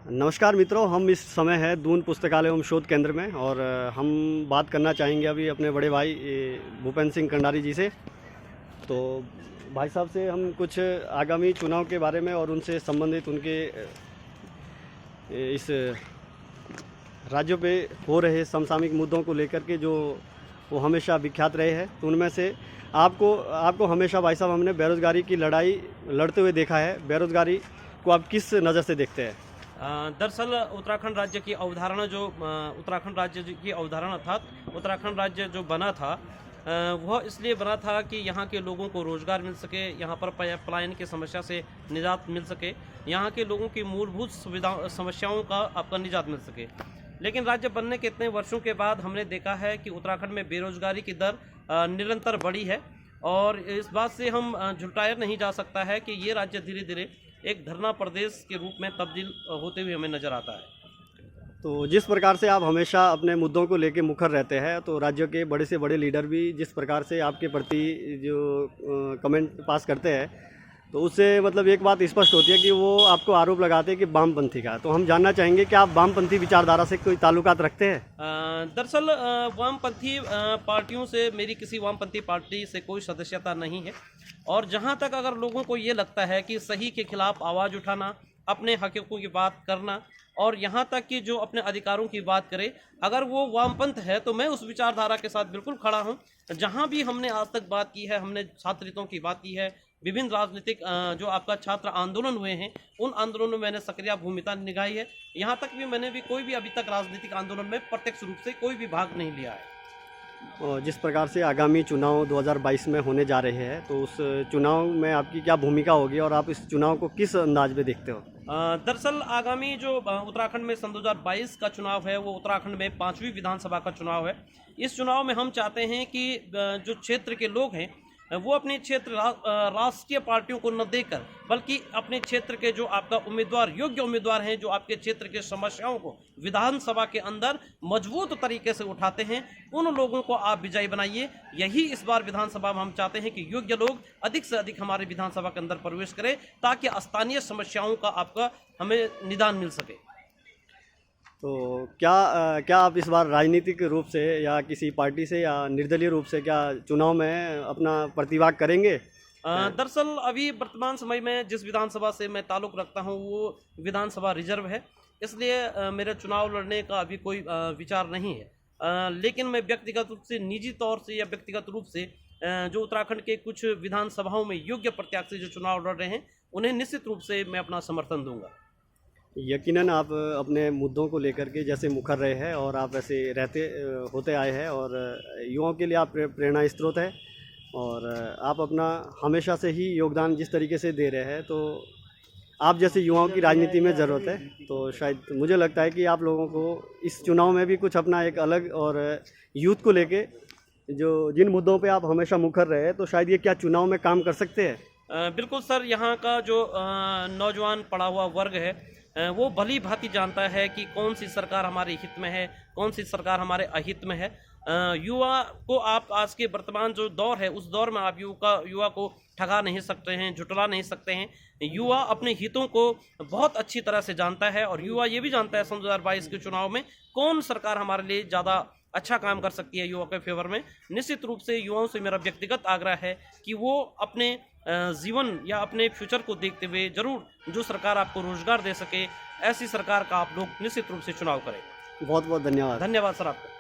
नमस्कार मित्रों, हम इस समय है दून पुस्तकालय एवं शोध केंद्र में और हम बात करना चाहेंगे अभी अपने बड़े भाई भूपेंद्र सिंह कंडारी जी से। तो भाई साहब से हम कुछ आगामी चुनाव के बारे में और उनसे संबंधित उनके इस राज्यों पे हो रहे समसामयिक मुद्दों को लेकर के जो वो हमेशा विख्यात रहे हैं, तो उनमें से आपको हमेशा भाई साहब हमने बेरोज़गारी की लड़ाई लड़ते हुए देखा है। बेरोज़गारी को आप किस नज़र से देखते हैं? दरअसल उत्तराखंड राज्य की अवधारणा था। उत्तराखंड राज्य जो बना था वह इसलिए बना था कि यहाँ के लोगों को रोज़गार मिल सके, यहाँ पर पलायन की समस्या से निजात मिल सके, यहाँ के लोगों की मूलभूत समस्याओं का आपका निजात मिल सके। लेकिन राज्य बनने के इतने वर्षों के बाद हमने देखा है कि उत्तराखंड में बेरोज़गारी की दर निरंतर बढ़ी है और इस बात से हम झुटलाया नहीं जा सकता है कि ये राज्य धीरे धीरे एक धरना प्रदेश के रूप में तब्दील होते हुए हमें नज़र आता है। तो जिस प्रकार से आप हमेशा अपने मुद्दों को लेकर मुखर रहते हैं, तो राज्य के बड़े से बड़े लीडर भी जिस प्रकार से आपके प्रति जो कमेंट पास करते हैं, तो उससे मतलब एक बात स्पष्ट होती है कि वो आपको आरोप लगाते हैं कि वामपंथी का। तो हम जानना चाहेंगे कि आप वामपंथी विचारधारा से कोई ताल्लुकात रखते हैं? दरअसल वामपंथी पार्टियों से मेरी किसी वामपंथी पार्टी से कोई सदस्यता नहीं है और जहां तक अगर लोगों को ये लगता है कि सही के खिलाफ आवाज़ उठाना, अपने हकों की बात करना और यहाँ तक कि जो अपने अधिकारों की बात करे, अगर वो वामपंथ है तो मैं उस विचारधारा के साथ बिल्कुल खड़ा हूँ। जहाँ भी हमने आज तक बात की है, हमने छात्र हितों की बात की है, विभिन्न राजनीतिक जो आपका छात्र आंदोलन हुए हैं उन आंदोलनों में मैंने सक्रिय भूमिका निभाई है। यहाँ तक भी मैंने भी कोई भी अभी तक राजनीतिक आंदोलन में प्रत्यक्ष रूप से कोई भी भाग नहीं लिया है। और जिस प्रकार से आगामी चुनाव 2022 में होने जा रहे हैं, तो उस चुनाव में आपकी क्या भूमिका होगी और आप इस चुनाव को किस अंदाज में देखते हो? दरअसल आगामी जो उत्तराखंड में सन 2022 का चुनाव है वो उत्तराखंड में 5वीं विधानसभा का चुनाव है। इस चुनाव में हम चाहते हैं कि जो क्षेत्र के लोग हैं वो अपने क्षेत्र राष्ट्रीय पार्टियों को न देकर बल्कि अपने क्षेत्र के जो आपका उम्मीदवार, योग्य उम्मीदवार हैं, जो आपके क्षेत्र के समस्याओं को विधानसभा के अंदर मजबूत तरीके से उठाते हैं, उन लोगों को आप विजयी बनाइए। यही इस बार विधानसभा में हम चाहते हैं कि योग्य लोग अधिक से अधिक हमारे विधानसभा के अंदर प्रवेश करें ताकि स्थानीय समस्याओं का आपका हमें निदान मिल सके। तो क्या आप इस बार राजनीतिक रूप से या किसी पार्टी से या निर्दलीय रूप से क्या चुनाव में अपना प्रतिभाग करेंगे? दरअसल अभी वर्तमान समय में जिस विधानसभा से मैं ताल्लुक़ रखता हूं वो विधानसभा रिजर्व है, इसलिए मेरा चुनाव लड़ने का अभी कोई विचार नहीं है। लेकिन मैं व्यक्तिगत रूप से, निजी तौर से या व्यक्तिगत रूप से जो उत्तराखंड के कुछ विधानसभाओं में योग्य प्रत्याशी जो चुनाव लड़ रहे हैं उन्हें निश्चित रूप से मैं अपना समर्थन दूंगा। यकीनन आप अपने मुद्दों को लेकर के जैसे मुखर रहे हैं और आप ऐसे होते आए हैं और युवाओं के लिए आप प्रेरणा स्रोत है और आप अपना हमेशा से ही योगदान जिस तरीके से दे रहे हैं, तो आप जैसे युवाओं की राजनीति में ज़रूरत है। तो शायद मुझे लगता है कि आप लोगों को इस चुनाव में भी कुछ अपना एक अलग और यूथ को लेके जो जिन मुद्दों पे आप हमेशा मुखर रहे हैं, तो शायद ये क्या चुनाव में काम कर सकते हैं? बिल्कुल सर, यहाँ का जो नौजवान पढ़ा हुआ वर्ग है वो भली भांति जानता है कि कौन सी सरकार हमारे हित में है, कौन सी सरकार हमारे अहित में है। युवा को आप आज के वर्तमान जो दौर है उस दौर में आप युवा को ठगा नहीं सकते हैं, झुटला नहीं सकते हैं। युवा अपने हितों को बहुत अच्छी तरह से जानता है और युवा ये भी जानता है सन 2022 के चुनाव में कौन सरकार हमारे लिए ज़्यादा अच्छा काम कर सकती है युवा के फेवर में। निश्चित रूप से युवाओं से मेरा व्यक्तिगत आग्रह है कि वो अपने जीवन या अपने फ्यूचर को देखते हुए जरूर जो सरकार आपको रोजगार दे सके, ऐसी सरकार का आप लोग निश्चित रूप से चुनाव करें। बहुत बहुत धन्यवाद। धन्यवाद सर आपका।